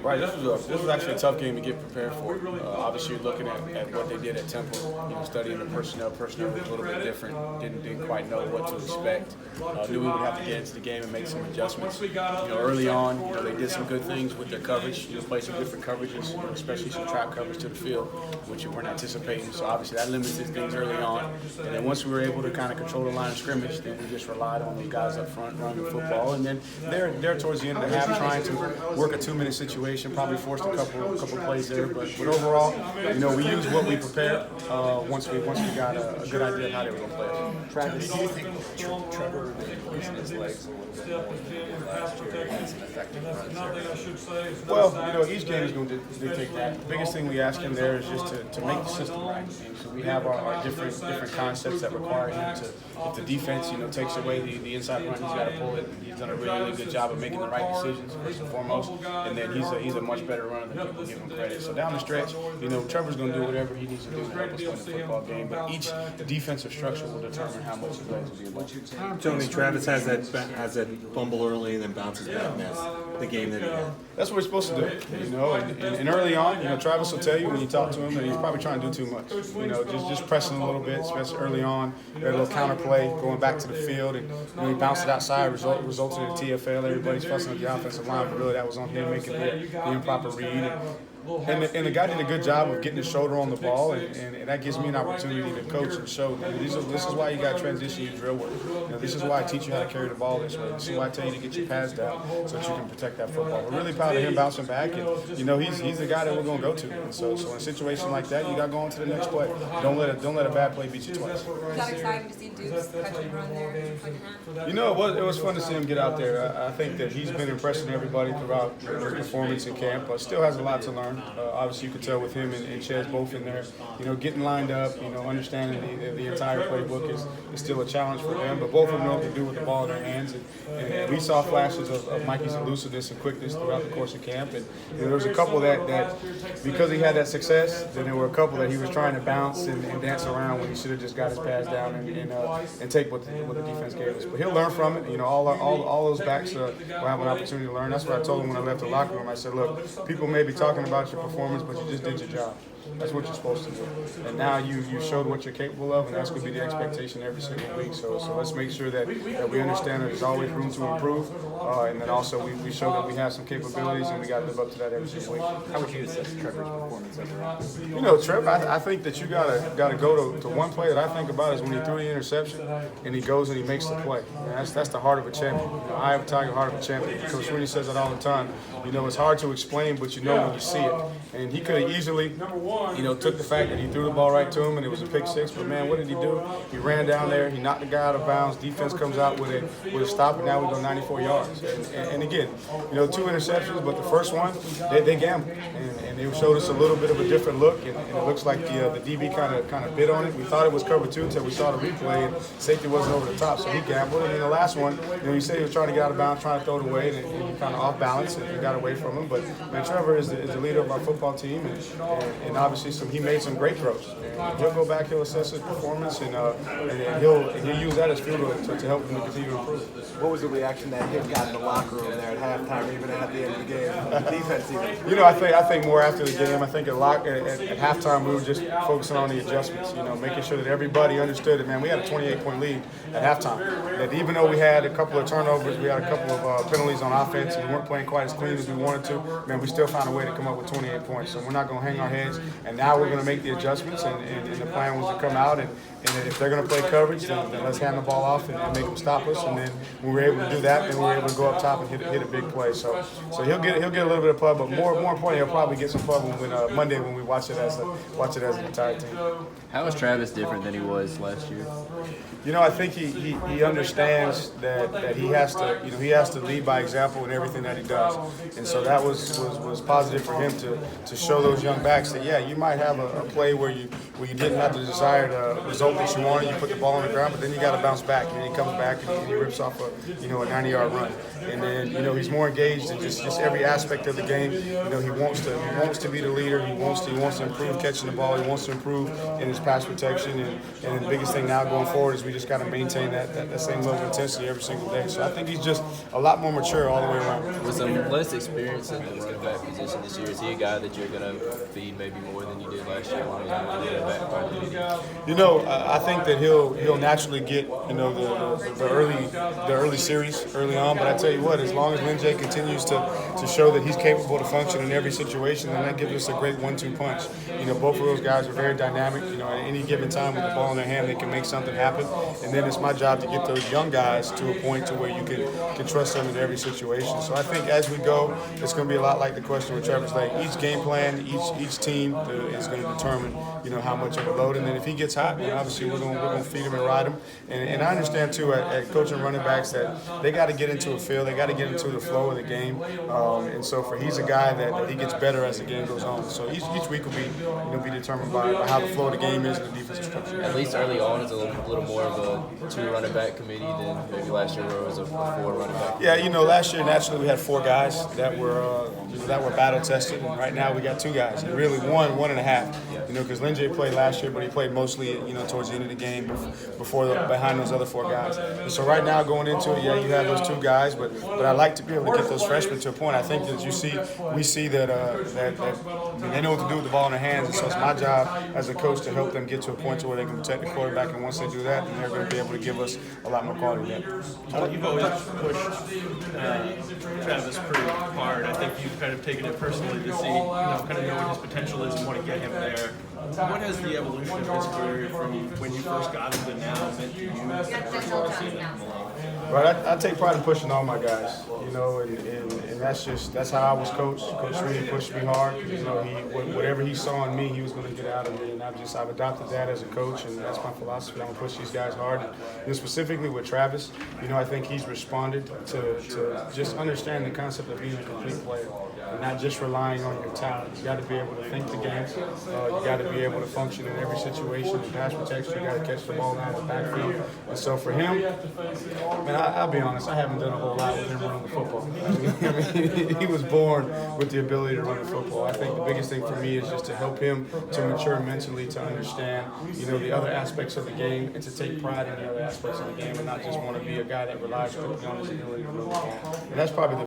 Right, this was actually a tough game to get prepared for. Obviously, you're looking at what they did at Temple, studying the personnel. Personnel was a little bit different. Didn't quite know what to expect. Knew we would have to get into the game and make some adjustments. Early on, they did some good things with their coverage. Played some different coverages, especially some trap coverage to the field, which you weren't anticipating. So obviously that limited things early on. And then once we were able to kind of control the line of scrimmage, then we just relied on those guys up front running the football. And then they're towards the end of the half trying to work a 2-minute situation, probably forced a couple plays there. But overall, we used what we prepared once we got a good idea of how they were going to play it. Travis, do you think Trevor using his legs a little bit more than he did last year has an effective run? Well, each game is going to dictate that. The biggest thing we ask him there is just to make the system right. And so we have our different concepts that require him to, if the defense, takes away the inside run, he's got to pull it. He's done a really good job of making the right decisions, first and foremost. And then he's a much better runner than people give him credit. So down the stretch, Trevor's going to do whatever he needs to do to help us win the football game. But each defensive structure will determine how much he plays will be involved. Tony, Travis has that fumble early and then bounces back, and that's the game that he had. That's what we're supposed to do, And early on, Travis will tell you when you talk to him that he's probably trying to do too much. Just pressing a little bit, especially early on. That little counter play, going back to the field, and he bounced it outside, resulted in a TFL. Everybody's fussing at the offensive line, but really that was on him making the improper read. And the guy did a good job of getting his shoulder on the ball, and that gives me an opportunity to coach and show. This is why you got to transition your drill work. This is why I teach you how to carry the ball this way. This is why I tell you to get your pads down so that you can protect that football. We're really proud of him bouncing back, and he's the guy that we're going to go to. And so in a situation like that, you got to go on to the next play. Don't let a bad play beat you twice. Was that exciting to see Duke's catch and run there in the second half? It was fun to see him get out there. I think that he's been impressing everybody throughout his performance in camp, but still has a lot to learn. Obviously, you could tell with him and Chez both in there, getting lined up, understanding the entire playbook is still a challenge for them. But both of them know what to do with the ball in their hands. And we saw flashes of Mikey's elusiveness and quickness throughout the course of camp. And there was a couple that because he had that success, then there were a couple that he was trying to bounce and dance around when he should have just got his pass down and take what the defense gave us. But he'll learn from it. All those backs will have an opportunity to learn. That's what I told him when I left the locker room. I said, look, people may be talking about your performance, but you just did your job. That's what you're supposed to do. And now you showed what you're capable of, and that's going to be the expectation every single week. So let's make sure that we understand that there's always room to improve, and then also we show that we have some capabilities, and we got to live up to that every single week. How would you assess Trevor's performance overall? Trevor, I think that you got to go to one play that I think about is when he threw the interception, and he goes and he makes the play. And that's the heart of a champion. I have a Tiger heart of a champion. Coach Sweeney says that all the time. It's hard to explain, but when you see it. And he could have easily, took the fact that he threw the ball right to him and it was a pick six. But man, what did he do? He ran down there. He knocked the guy out of bounds. Defense comes out with a stop, and now we go 94 yards. And again, 2 interceptions, but the first one they gambled, and they showed us a little bit of a different look. And it looks like the DB kind of bit on it. We thought it was cover 2 until we saw the replay, and safety wasn't over the top, so he gambled. And then the last one, he said he was trying to get out of bounds, trying to throw it away, and he kind of off balance and got away from him. But man, Trevor is the leader of our football team, and obviously he made some great throws. And he'll go back, he'll assess his performance, and he'll use that as fuel to help him to continue to improve. What was the reaction that he got in the locker room there at halftime, or even at the end of the game? The defense even. I think more after the game. I think at halftime we were just focusing on the adjustments. Making sure that everybody understood that, man, we had a 28-point lead at halftime. That even though we had a couple of turnovers, we had a couple of penalties on offense, and we weren't playing quite as clean as we wanted to, man, we still found a way to come up with 28 points. So we're not going to hang our heads. And now we're going to make the adjustments, and the plan was to come out and if they're going to play coverage, then let's hand the ball off and make them stop us. And then when we were able to do that, then we were able to go up top and hit a big play. So he'll get a little bit of pub, but more importantly, he'll probably get some pub when Monday when we watch it as an entire team. How is Travis different than he was last year? I think he understands that he has to lead by example in everything that he does, and so that was positive for him to show those young backs that you might have a play where you didn't have the desired result that you wanted. You put the ball on the ground, but then you got to bounce back, and he comes back and he rips off a 90-yard run, and then he's more engaged in just every aspect of the game. He wants wants to be the leader. He wants to improve catching the ball. He wants to improve in his pass protection. And the biggest thing now going forward is we just got to maintain that same level of intensity every single day. So I think he's just a lot more mature all the way around. With some less experience in the running back position this year, is he a guy that you're going to feed maybe more than you did last year when he was more the running back part of the league? You know, I think that he'll naturally get the early series early on. But I tell you what, as long as Lin J continues to show that he's capable to function in every situation, then that gives us a great 1-2 punch. You know, both of those guys are very dynamic. You know, at any given time with the ball in their hand, they can make something happen. And then it's my job to get those young guys to a point to where you can trust them in every situation. So I think as we go, it's going to be a lot like the question with Travis Lake. Each game plan, each team is going to determine, how much of a load. And then if he gets hot, then obviously we're going to feed him and ride him. And I understand too at coaching running backs that they got to get into a feel, they got to get into the flow of the game. And so he's a guy that he gets better as the game goes on. So each week will be determined by how the flow of the game is and the defensive structure. At least early on, it's a little more of a 2 running back committee than maybe last year where it was a 4 running back. Yeah, last year naturally we had 4 guys that were battle tested, and right now we got 2 guys, and really one and a half. Because Lin J played last year, but he played mostly towards the end of the game behind those other 4 guys. And so right now going into it, you have those 2 guys, but I like to be able to get those freshmen to a point. I think that we see that they know what to do with the ball in their hands, and so it's my job as a coach to help them get to a point to where they can protect the quarterback. And once they do that, then they're going to be able to give us a lot more quality depth. You've always pushed Travis pretty hard. I think you've kind of taken it personally to see, kind of know what his potential is and want to get him there. What has the evolution of his career from when you first got him to now meant to you as the person to see him along? Right, I take pride in pushing all my guys, and that's how I was coached. Coach Sweeney pushed me hard. Whatever he saw in me, he was going to get out of me, and I've adopted that as a coach, and that's my philosophy. I'm going to push these guys hard. And specifically with Travis, I think he's responded to just understand the concept of being a complete player and not just relying on your talent. You got to be able to think the game. You got to be able to function in every situation. In pass protection, you got to catch the ball out of the backfield. And so for him, man, I'll be honest, I haven't done a whole lot with him running the football. He was born with the ability to run the football. I think the biggest thing for me is just to help him to mature mentally, to understand, the other aspects of the game, and to take pride in the other aspects of the game, and not just want to be a guy that relies strictly on his ability to run the ball. And that's probably the